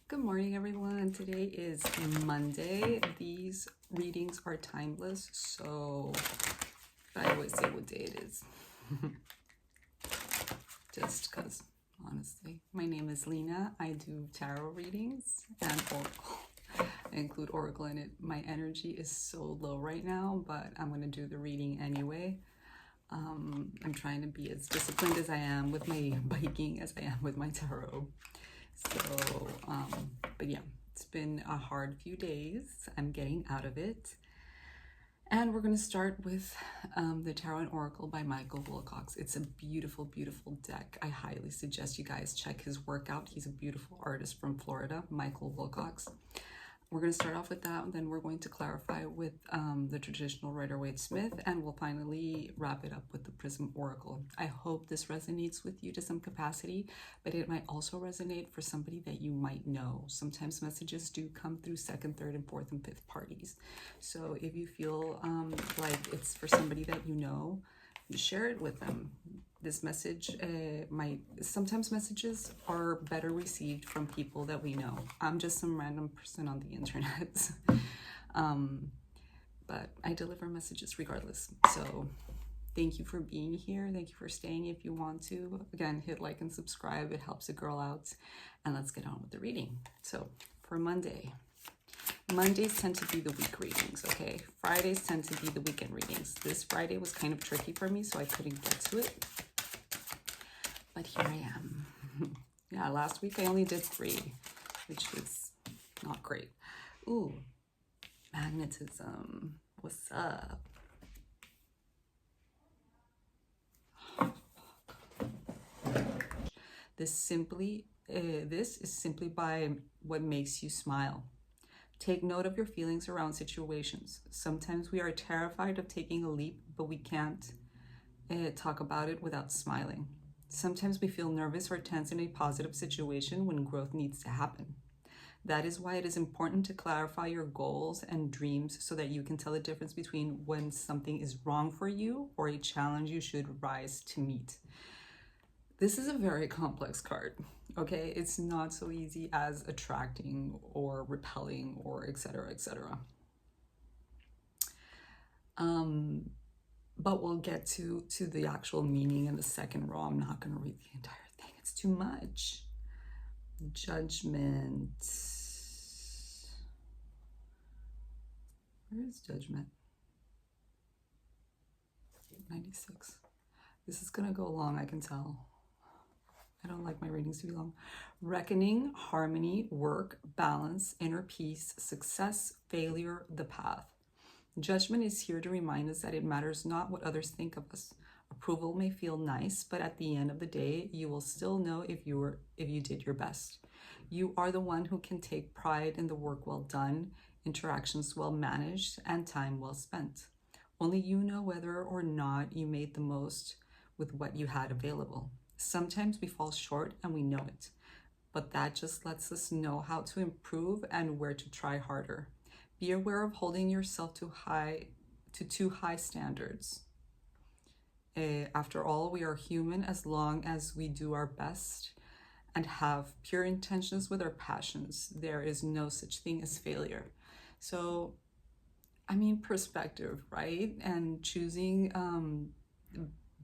Good morning, everyone. Today is Monday. These readings are timeless, so I always say what day it is. Just because, honestly. My name is Lena. I do tarot readings and oracle. I include oracle in it. My energy is so low right now, but I'm going to do the reading anyway. I'm trying to be as disciplined as I am with my biking as I am with my tarot. So, but yeah, it's been a hard few days. I'm getting out of it. And we're going to start with the Tarot and Oracle by Michael Wilcox. It's a beautiful, beautiful deck. I highly suggest you guys check his work out. He's a beautiful artist from Florida, Michael Wilcox. We're going to start off with that, and then we're going to clarify with the traditional Rider-Waite-Smith, and we'll finally wrap it up with the Prism Oracle. I hope this resonates with you to some capacity, but it might also resonate for somebody that you might know. Sometimes messages do come through second, third, and fourth, and fifth parties. So if you feel like it's for somebody that you know, share it with them. This message sometimes messages are better received from people that we know. I'm just some random person on the internet. But I deliver messages regardless. So thank you for being here. Thank you for staying if you want to. Again, hit like and subscribe. It helps a girl out. And let's get on with the reading. So for Monday, Mondays tend to be the week readings, okay? Fridays tend to be the weekend readings. This Friday was kind of tricky for me, so I couldn't get to it. But here I am. Yeah, last week I only did 3, which was not great. Ooh, magnetism. What's up? This is simply by what makes you smile. Take note of your feelings around situations. Sometimes we are terrified of taking a leap, but we can't talk about it without smiling. Sometimes we feel nervous or tense in a positive situation when growth needs to happen. That is why it is important to clarify your goals and dreams so that you can tell the difference between when something is wrong for you or a challenge you should rise to meet. This is a very complex card, okay? It's not so easy as attracting or repelling or etc., etc. But we'll get to the actual meaning in the second row. I'm not going to read the entire thing. It's too much. Judgment. Where is Judgment? 96. This is going to go long, I can tell. I don't like my readings to be long. Reckoning, harmony, work, balance, inner peace, success, failure, the path. Judgment is here to remind us that it matters not what others think of us. Approval may feel nice, but at the end of the day, you will still know if you did your best. You are the one who can take pride in the work well done, interactions well managed, and time well spent. Only you know whether or not you made the most with what you had available. Sometimes we fall short and we know it, but that just lets us know how to improve and where to try harder. Be aware of holding yourself to too high standards. After all, we are human as long as we do our best and have pure intentions with our passions. There is no such thing as failure. So, I mean, perspective, right? And choosing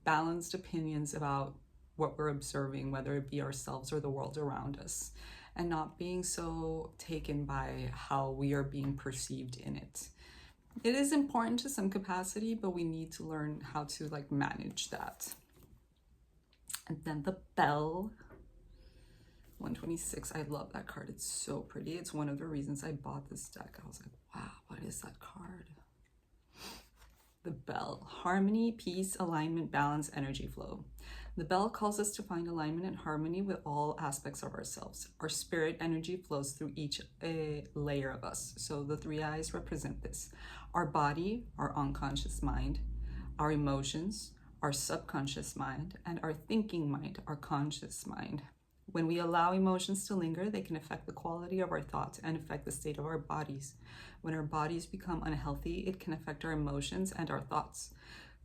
balanced opinions about what we're observing, whether it be ourselves or the world around us, and not being so taken by how we are being perceived in it. It is important to some capacity, but we need to learn how to manage that. And then the Bell, 126. I love that card. It's so pretty. It's one of the reasons I bought this deck. I was like, wow, what is that card? The Bell, harmony, peace, alignment, balance, energy flow. The Bell calls us to find alignment and harmony with all aspects of ourselves. Our spirit energy flows through each layer of us. So the 3 eyes represent this. Our body, our unconscious mind, our emotions, our subconscious mind, and our thinking mind, our conscious mind. When we allow emotions to linger, they can affect the quality of our thoughts and affect the state of our bodies. When our bodies become unhealthy, it can affect our emotions and our thoughts.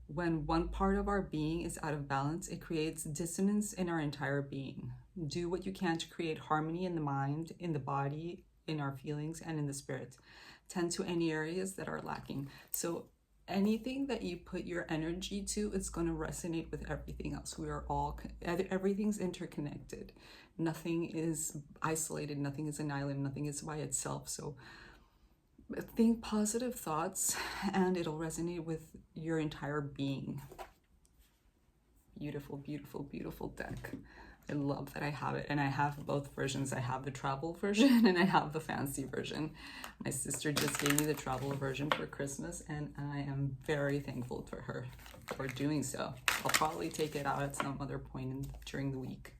When one part of our being is out of balance, it creates dissonance in our entire being. Do what you can to create harmony in the mind, in the body, in our feelings, and in the spirit. Tend to any areas that are lacking. So anything that you put your energy to, it's going to resonate with everything else. We are all, everything's interconnected. Nothing is isolated, nothing is an island, nothing is by itself. So think positive thoughts and it'll resonate with your entire being. Beautiful, beautiful, beautiful deck. I love that I have it, and I have both versions. I have the travel version and I have the fancy version. My sister just gave me the travel version for Christmas, and I am very thankful for her for doing so. I'll probably take it out at some other point during the week.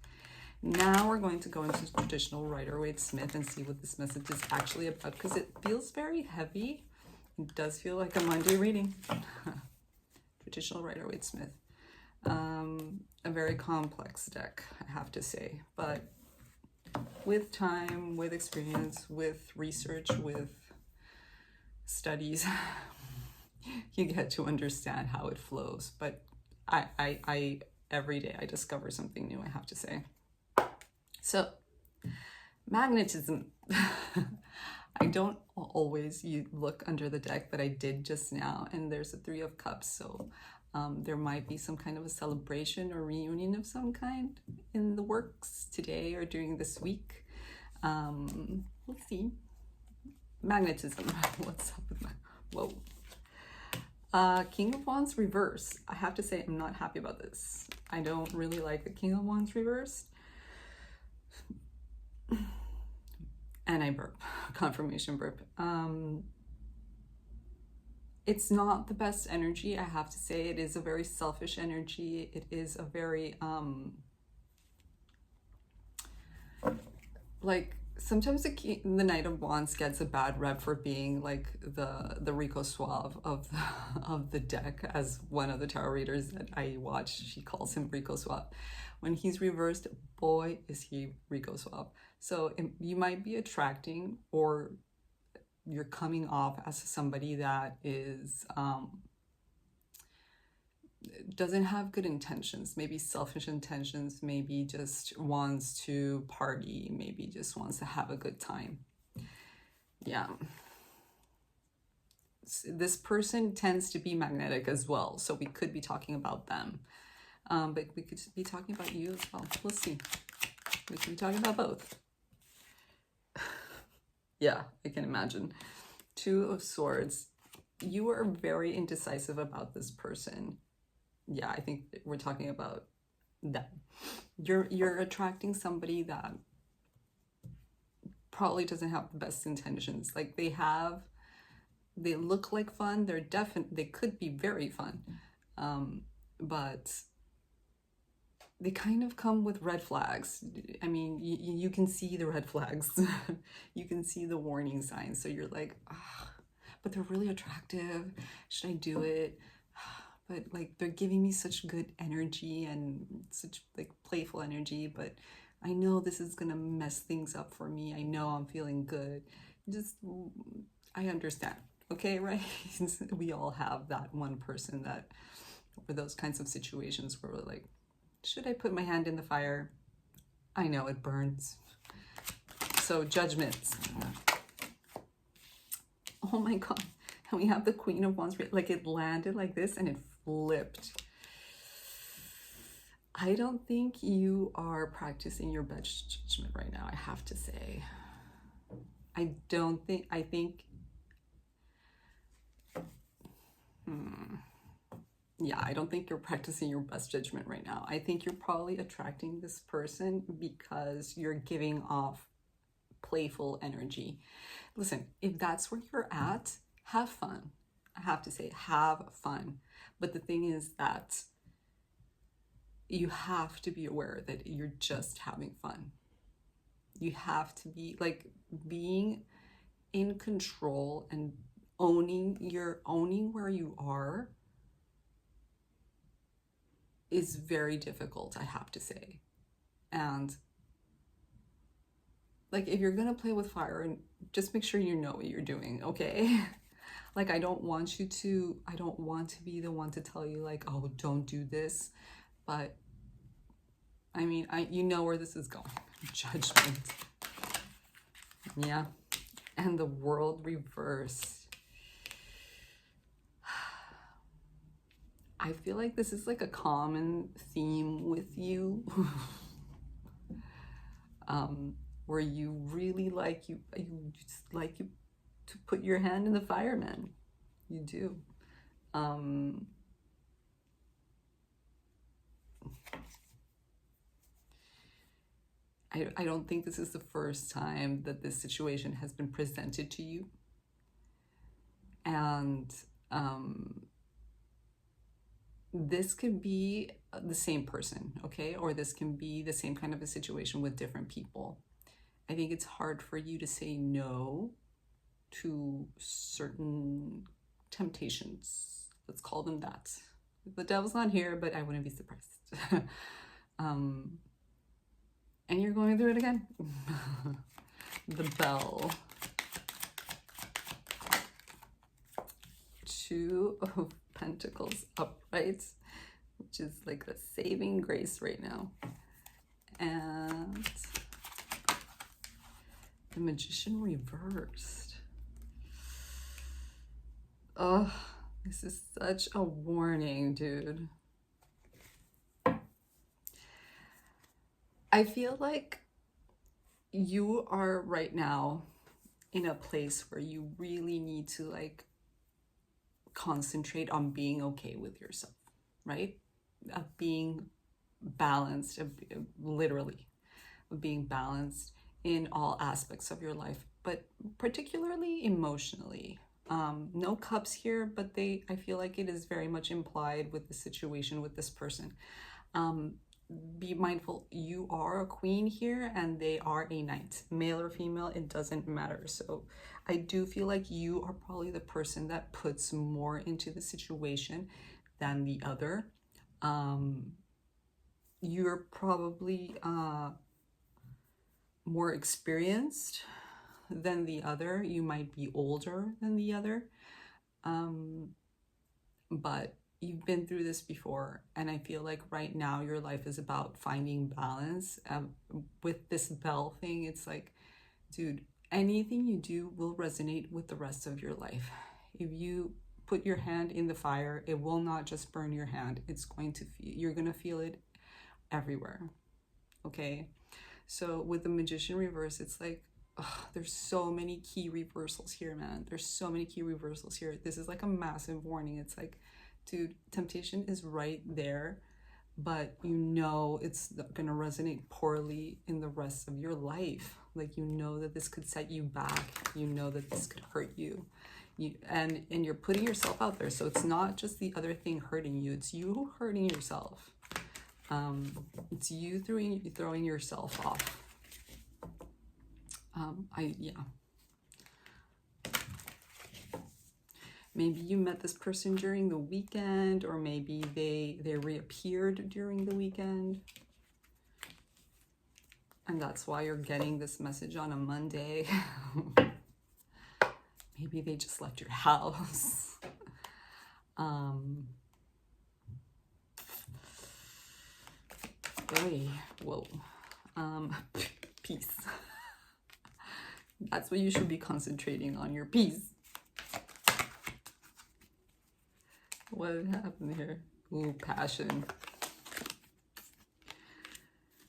Now we're going to go into traditional Rider-Waite-Smith and see what this message is actually about, because it feels very heavy. It does feel like a Monday reading. Traditional Rider-Waite-Smith. A very complex deck, I have to say, but with time, with experience, with research, with studies, you get to understand how it flows. But I every day I discover something new, I have to say. So, magnetism. I don't always look under the deck, but I did just now, and there's a 3 of Cups, so there might be some kind of a celebration or reunion of some kind in the works today or during this week. We'll see. Magnetism. What's up with my... Whoa. King of Wands reverse. I have to say I'm not happy about this. I don't really like the King of Wands reverse. And I burp. Confirmation burp. It's not the best energy, I have to say. It is a very selfish energy. It is a very, like, sometimes the Knight of Wands gets a bad rep for being like the Rico Suave of the deck, as one of the tarot readers that I watch, she calls him Rico Suave. When he's reversed, boy, is he Rico Suave. So you might be attracting, or you're coming off as somebody that is doesn't have good intentions, maybe selfish intentions, maybe just wants to party, maybe just wants to have a good time. Yeah. This person tends to be magnetic as well, so we could be talking about them. But we could be talking about you as well. We'll see. We could be talking about both. Yeah, I can imagine. 2 of Swords. You are very indecisive about this person. Yeah, I think we're talking about them. You're attracting somebody that probably doesn't have the best intentions. Like they look like fun. They could be very fun, but they kind of come with red flags. I mean, you can see the red flags. You can see the warning signs. So you're like, but they're really attractive. Should I do it? But like, they're giving me such good energy and such like playful energy, but I know this is gonna mess things up for me. I know I'm feeling good. I understand. Okay, right? We all have that one person that, or those kinds of situations where we're like, should I put my hand in the fire? I know it burns. So judgments. Oh my God. And we have the Queen of Wands, like it landed like this and it flipped. I don't think you are practicing your best judgment right now, I have to say. I think, yeah, I don't think you're practicing your best judgment right now. I think you're probably attracting this person because you're giving off playful energy. Listen, if that's where you're at, have fun. I have to say, have fun. But the thing is that you have to be aware that you're just having fun. You have to be like being in control and owning where you are is very difficult, I have to say. And like, if you're gonna play with fire, and just make sure you know what you're doing, okay? Like, I don't want to be the one to tell you like, oh, don't do this, but I mean, you know where this is going. Judgment. Yeah. And the World reversed. I feel like this is like a common theme with you. Where you really you just like you to put your hand in the fire, man. You do. I don't think this is the first time that this situation has been presented to you. And this could be the same person, okay? Or this can be the same kind of a situation with different people. I think it's hard for you to say no to certain temptations. Let's call them that. The devil's not here, but I wouldn't be surprised. And you're going through it again. The bell. 2 of Pentacles upright, which is like the saving grace right now. And the Magician reversed. Oh, this is such a warning, dude. I feel like you are right now in a place where you really need to like concentrate on being okay with yourself, right? Of being balanced, literally, of being balanced in all aspects of your life, but particularly emotionally. No cups here, but I feel like it is very much implied with the situation with this person. Be mindful, you are a queen here and they are a knight, male or female, it doesn't matter. So I do feel like you are probably the person that puts more into the situation than the other. You're probably more experienced than the other. You might be older than the other, but you've been through this before, and I feel like right now your life is about finding balance. With this bell thing, it's like, dude, anything you do will resonate with the rest of your life. If you put your hand in the fire, it will not just burn your hand. You're gonna feel it everywhere. Okay, so with the Magician reverse, it's like, there's so many key reversals here, man. There's so many key reversals here. This is like a massive warning. It's like, dude, temptation is right there, but you know it's gonna resonate poorly in the rest of your life. Like, you know that this could set you back. You know that this could hurt you. And you're putting yourself out there. So it's not just the other thing hurting you. It's you hurting yourself. It's you throwing yourself off. Yeah. Maybe you met this person during the weekend, or maybe they reappeared during the weekend. And that's why you're getting this message on a Monday. Maybe they just left your house. Whoa. Peace. That's what you should be concentrating on, your peace. What happened here? Ooh, passion.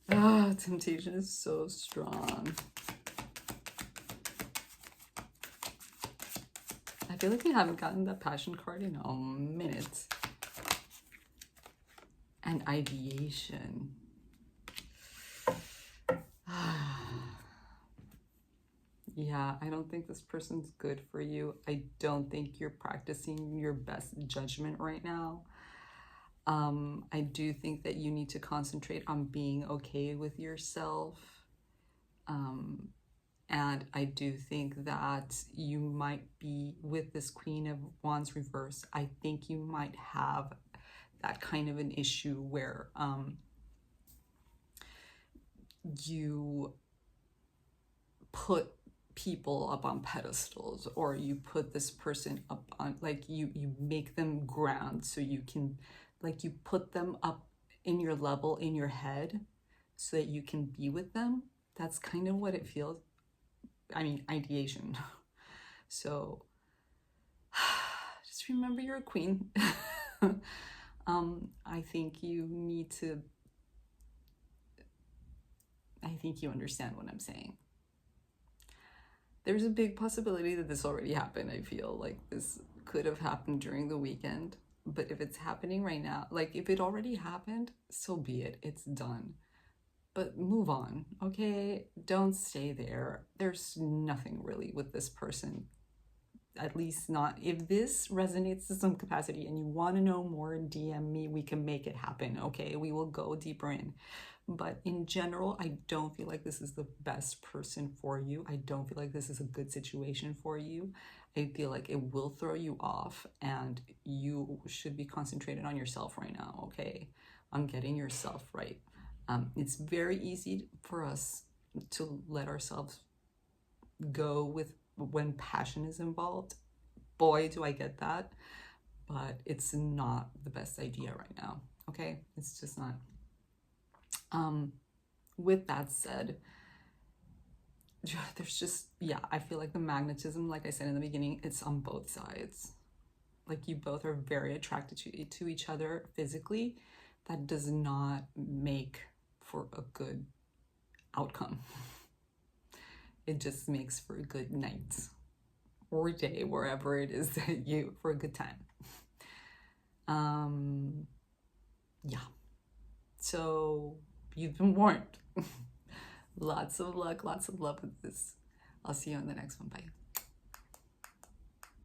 Temptation is so strong. I feel like we haven't gotten that passion card in a minute. And ideation. Yeah, I don't think this person's good for you. I don't think you're practicing your best judgment right now. I do think that you need to concentrate on being okay with yourself. And I do think that you might be, with this Queen of Wands reverse, I think you might have that kind of an issue where you put people up on pedestals, or you put this person up on, like, you make them grand so you can, like, you put them up in your level in your head so that you can be with them. That's kind of what it feels. I mean, ideation. So just remember you're a queen. I think you need to, I think you understand what I'm saying. There's a big possibility that this already happened. I feel like this could have happened during the weekend, but if it's happening right now, like if it already happened, so be it. It's done. But move on, okay? Don't stay there. There's nothing really with this person. At least not. If this resonates to some capacity and you want to know more, DM me. We can make it happen, okay? We will go deeper in. But in general, I don't feel like this is the best person for you. I don't feel like this is a good situation for you. I feel like it will throw you off, and you should be concentrated on yourself right now, okay? On getting yourself right. It's very easy for us to let ourselves go with when passion is involved. Boy, do I get that. But it's not the best idea right now, okay? It's just not. With that said, there's just, yeah, I feel like the magnetism, like I said in the beginning, it's on both sides. Like you both are very attracted to each other physically. That does not make for a good outcome. It just makes for a good night or day, wherever it is that you, for a good time. Yeah. So you've been warned. Lots of luck, lots of love with this. I'll see you on the next one. Bye.